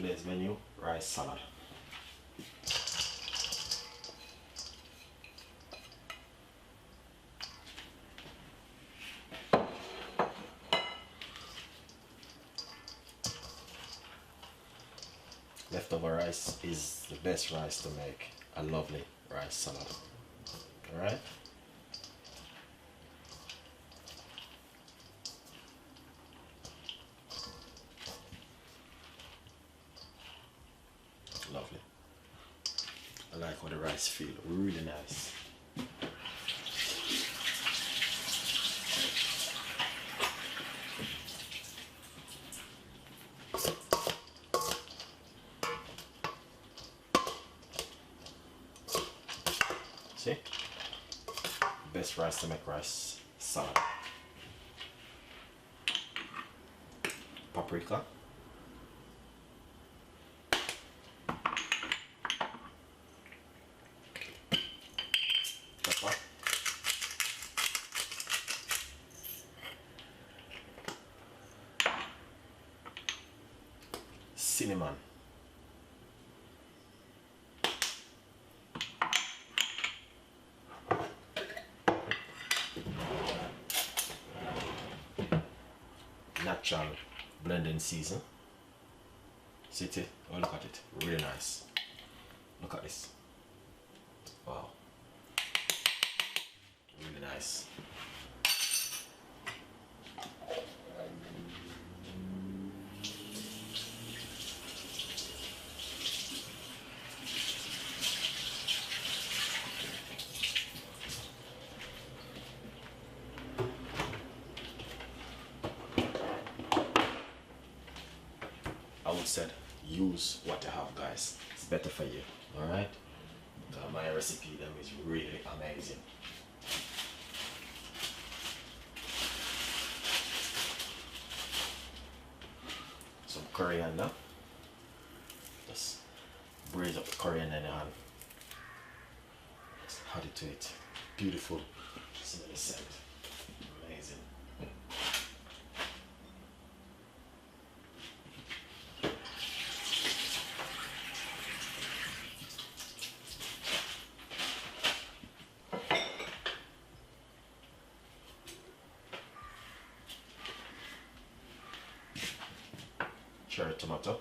today's menu, rice salad. Leftover rice is the best rice to make a lovely rice salad. Alright? Lovely. I like how the rice feels, really nice. See? Best rice to make rice salad. Paprika. Pepper. Cinnamon. Natural blending season. See it? Oh, look at it. Really nice. Look at this. Wow. Really nice. I would say use what you have, guys. It's better for you. Alright? My recipe them is really amazing. Some coriander. Just braise up the coriander in your hand. Just add it to it. Beautiful. Smell the scent. Amazing. Cherry tomato.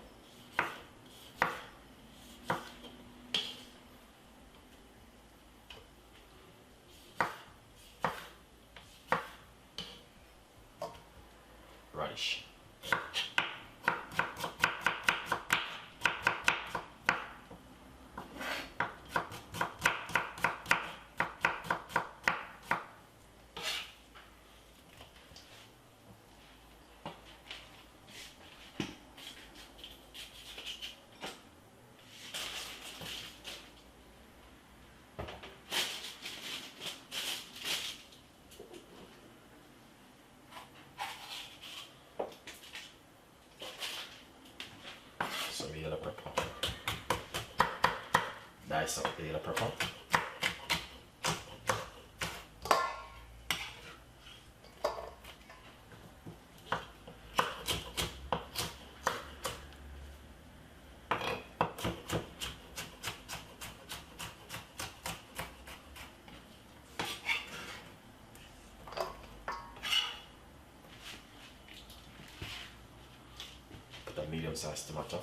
Radish. Some yellow pepper. Dice up the yellow pepper. Put a medium-sized tomato.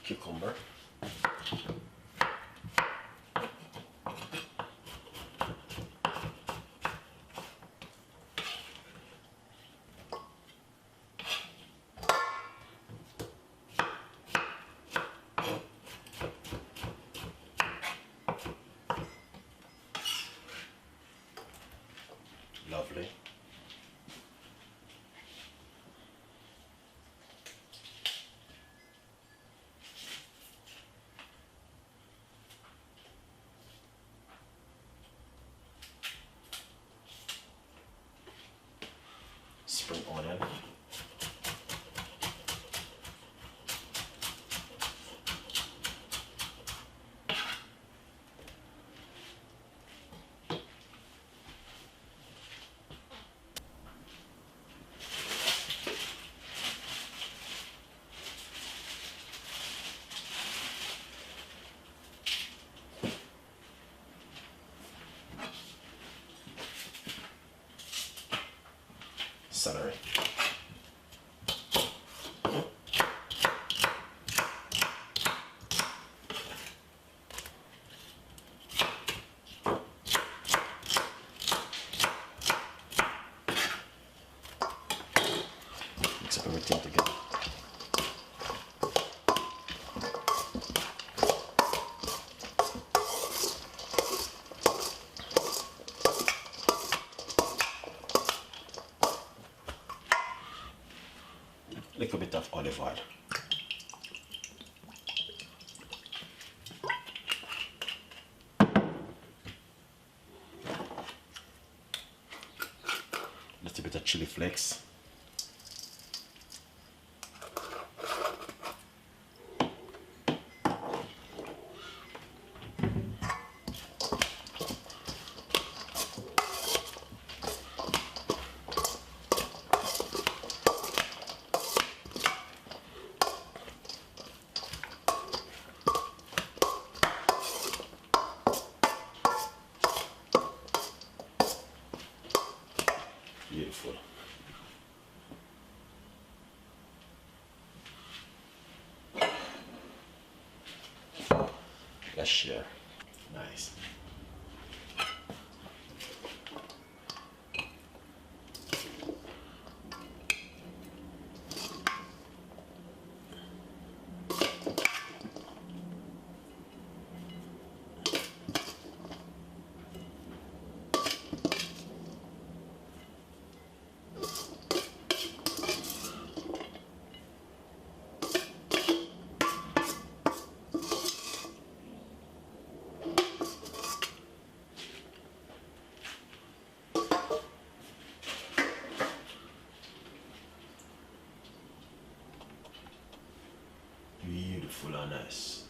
Cucumber. Lovely. them together. Little bit of olive oil. Little bit of chili flakes. Beautiful. Let's share. Nice. Beautiful and nice.